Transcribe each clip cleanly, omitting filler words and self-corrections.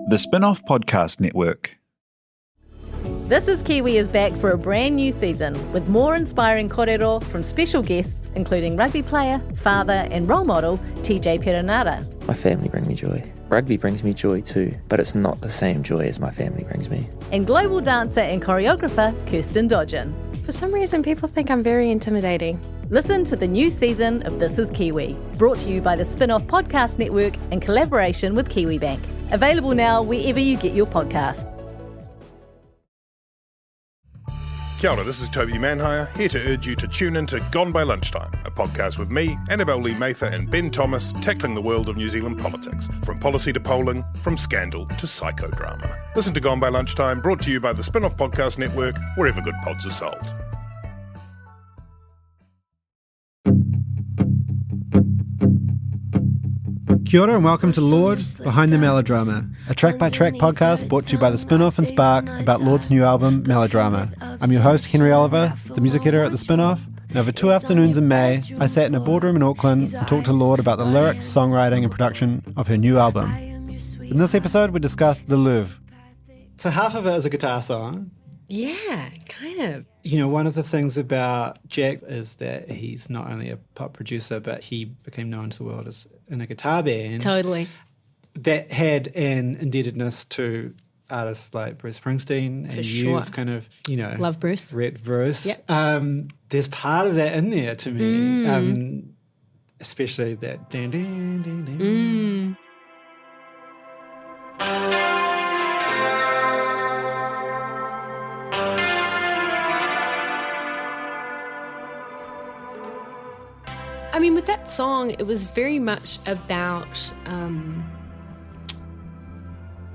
The Spin-off Podcast Network. This is Kiwi is back for a brand new season with more inspiring kōrero from special guests including rugby player, father and role model TJ Perenara. My family bring me joy. Rugby brings me joy too, but it's not the same joy as my family brings me. And global dancer and choreographer Kirsten Dodgen. For some reason, people think I'm very intimidating. Listen to the new season of This is Kiwi, brought to you by the Spin-off Podcast Network in collaboration with KiwiBank. Available now wherever you get your podcasts. Kia ora, this is Toby Manhire, here to urge you to tune in to Gone by Lunchtime, a podcast with me, Annabelle Lee Mather and Ben Thomas, tackling the world of New Zealand politics, from policy to polling, from scandal to psychodrama. Listen to Gone by Lunchtime, brought to you by the Spin-off Podcast Network, wherever good pods are sold. Kia ora and welcome to Lorde, Behind the Melodrama, a track-by-track podcast brought to you by the Spin-off and Spark about Lorde's new album, Melodrama. I'm your host, Henry Oliver, the music editor at the Spin-off, and over 2 afternoons in May, I sat in a boardroom in Auckland and talked to Lorde about the lyrics, songwriting and production of her new album. In this episode, we discussed the Louvre. So half of it is a guitar song. Yeah, kind of. You know, one of the things about Jack is that he's not only a pop producer, but he became known to the world as in a guitar band. Totally. That had an indebtedness to artists like Bruce Springsteen. For and sure. You've kind of, you know. Love Bruce. Read Bruce. Yep. There's part of that in there to me. Especially that. Dun, dun, dun, dun. I mean, with that song, it was very much about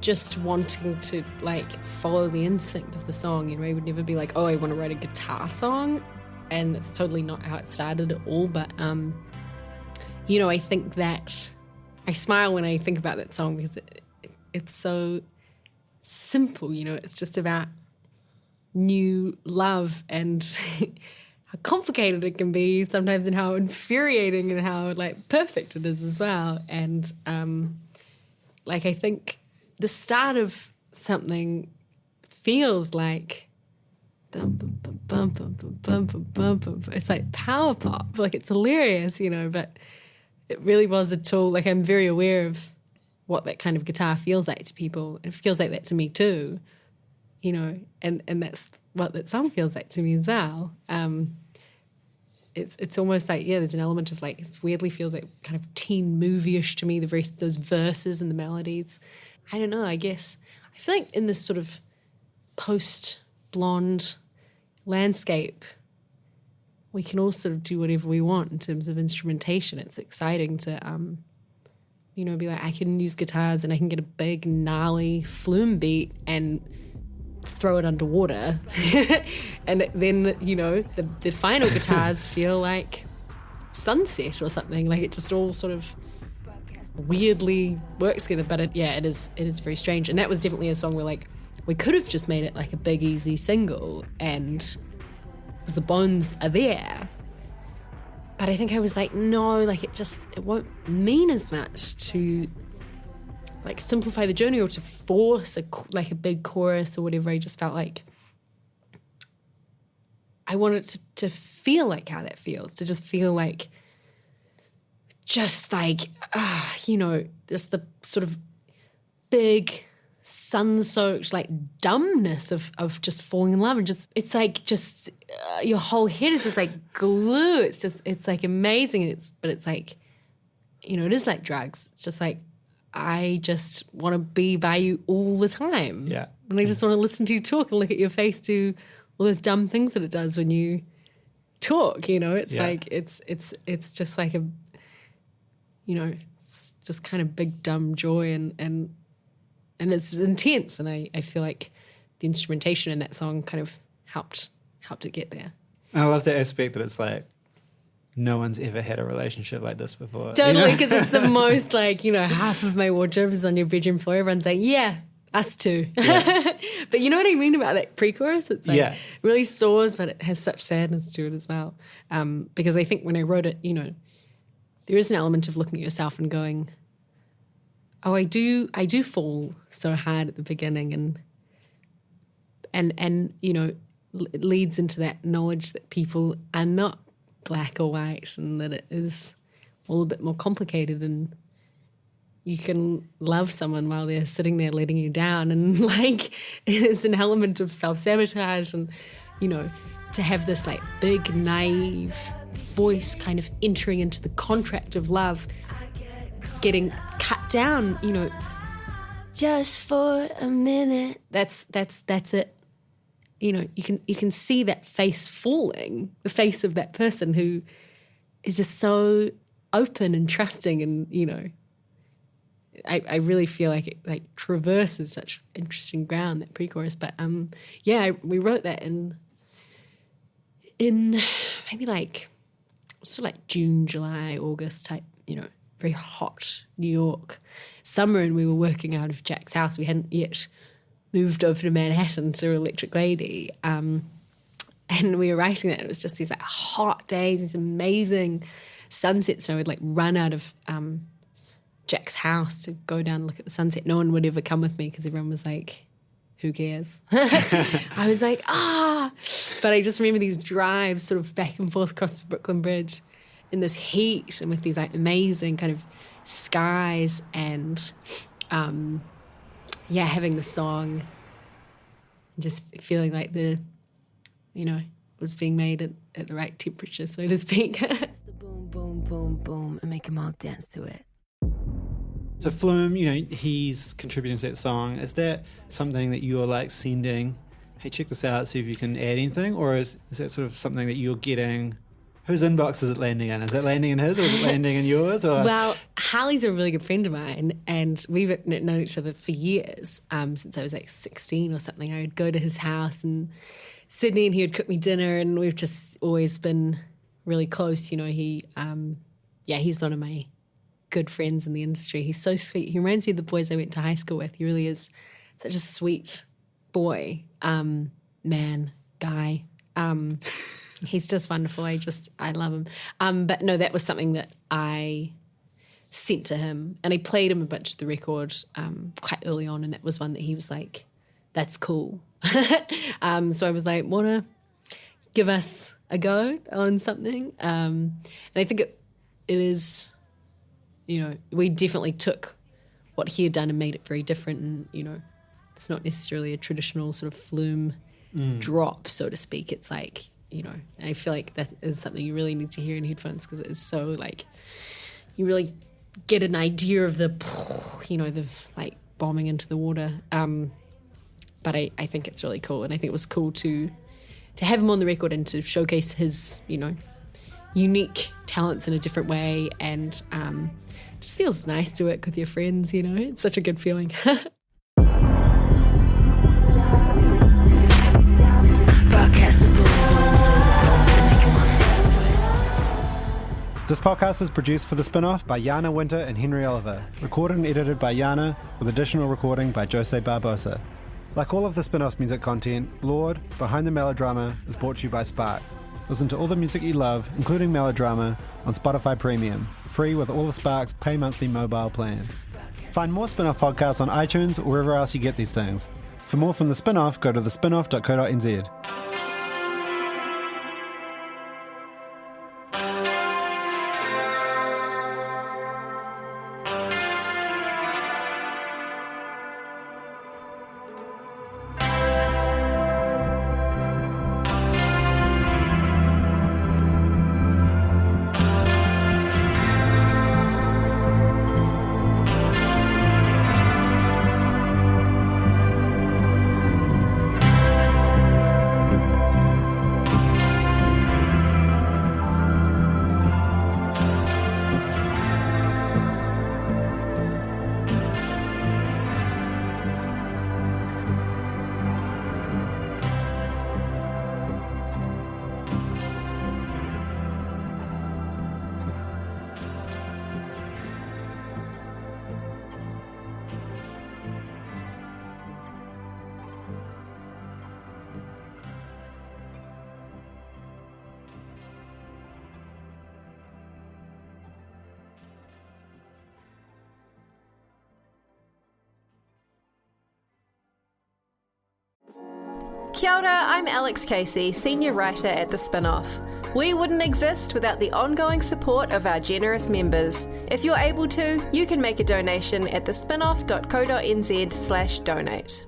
just wanting to, like, follow the instinct of the song. You know, I would never be like, oh, I want to write a guitar song. And it's totally not how it started at all. But, you know, I think that I smile when I think about that song because it's so simple, you know. It's just about new love and how complicated it can be sometimes and how infuriating and how, like, perfect it is as well. And, like, I think the start of something feels like it's like power pop. Like, it's hilarious, you know, but it really was a tool. Like, I'm very aware of what that kind of guitar feels like to people. It feels like that to me too, you know, and that's what that song feels like to me as well. It's almost like, yeah, there's an element of, like, it weirdly feels like kind of teen movie-ish to me, those verses and the melodies. I don't know, I guess. I feel like in this sort of post-blonde landscape, we can all sort of do whatever we want in terms of instrumentation. It's exciting to, you know, be like, I can use guitars and I can get a big, gnarly flume beat and throw it underwater. And then, you know, the final guitars feel like sunset or something. Like, it just all sort of weirdly works together. But it is very strange. And that was definitely a song where, like, we could have just made it like a big, easy single, and because the bones are there. But I think I was like, no, like, it won't mean as much to, like, simplify the journey or to force a big chorus or whatever. I just felt like I wanted to feel like how that feels, to just feel like, just like, you know, just the sort of big sun-soaked, like, dumbness of just falling in love. And just, it's like, just your whole head is just like glue. It's like amazing. But it's like, you know, it is like drugs. It's just like, I just want to be by you all the time. Yeah. And I just want to listen to you talk and look at your face do all those dumb things that it does when you talk, you know. It's like, it's just like a, you know, it's just kind of big dumb joy and it's intense. And I feel like the instrumentation in that song kind of helped it get there. And I love that aspect that it's like, no one's ever had a relationship like this before. Totally, because it's the most, like, you know, half of my wardrobe is on your bedroom floor. Everyone's like, yeah, us too. Yeah. But you know what I mean about that pre-chorus? It's like, it really soars, but it has such sadness to it as well. Because I think when I wrote it, you know, there is an element of looking at yourself and going, Oh, I do fall so hard at the beginning, and you know, it leads into that knowledge that people are not black or white, and that it is all a bit more complicated, and you can love someone while they're sitting there letting you down, and like it's an element of self-sabotage, and you know, to have this like big naive voice kind of entering into the contract of love getting cut down, you know, just for a minute. That's it. You know, you can see that face falling, the face of that person who is just so open and trusting, and you know, I really feel like it like traverses such interesting ground, that pre-chorus. But we wrote that in maybe like sort of like June, July, August type, you know, very hot New York summer, and we were working out of Jack's house. We hadn't yet moved over to Manhattan to Electric Lady, and we were writing that. It was just these like hot days, these amazing sunsets, and I would like run out of Jack's house to go down and look at the sunset. No one would ever come with me because everyone was like, who cares? I was like, but I just remember these drives sort of back and forth across the Brooklyn Bridge in this heat and with these like amazing kind of skies, and having the song, just feeling like it was being made at the right temperature, so to speak. Boom, boom, boom, boom, and make them all dance to it. So Flume, you know, he's contributing to that song. Is that something that you're like sending, hey, check this out, see if you can add anything? Or is that sort of something that you're getting? Whose inbox is it landing in? Is it landing in his, or is it landing in yours? Or? Well, Harley's a really good friend of mine, and we've known each other for years, since I was like 16 or something. I would go to his house in Sydney, and he would cook me dinner, and we've just always been really close. You know, he's one of my good friends in the industry. He's so sweet. He reminds me of the boys I went to high school with. He really is such a sweet boy, man, guy. He's just wonderful. I love him. But no, that was something that I sent to him, and I played him a bunch of the record quite early on, and that was one that he was like, that's cool. So I was like, want to give us a go on something? And I think it is, you know, we definitely took what he had done and made it very different, and, you know, it's not necessarily a traditional sort of Flume drop, so to speak. It's like, you know, I feel like that is something you really need to hear in headphones, because it's so like, you really get an idea of the, you know, the like bombing into the water. But I think it's really cool, and I think it was cool to have him on the record and to showcase his, you know, unique talents in a different way, and it just feels nice to work with your friends, you know. It's such a good feeling. Broadcast the boom, boom, boom, and make them all dance to it. This podcast is produced for The Spinoff by Jana Winter and Henry Oliver. Recorded and edited by Jana, with additional recording by Jose Barbosa. Like all of The Spinoff's music content, Lord, Behind the Melodrama, is brought to you by Spark. Listen to all the music you love, including Melodrama, on Spotify Premium, free with all of Spark's pay monthly mobile plans. Find more Spinoff podcasts on iTunes or wherever else you get these things. For more from The Spinoff, go to thespinoff.co.nz. Kia ora, I'm Alex Casey, Senior Writer at The Spinoff. We wouldn't exist without the ongoing support of our generous members. If you're able to, you can make a donation at thespinoff.co.nz/donate.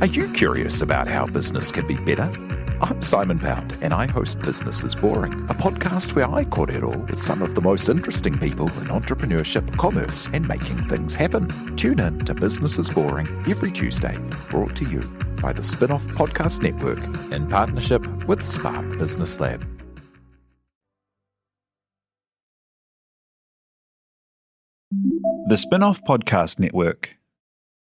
Are you curious about how business can be better? I'm Simon Pound, and I host Business is Boring, a podcast where I kōrero with some of the most interesting people in entrepreneurship, commerce, and making things happen. Tune in to Business is Boring every Tuesday, brought to you by the Spinoff Podcast Network in partnership with Spark Business Lab. The Spinoff Podcast Network.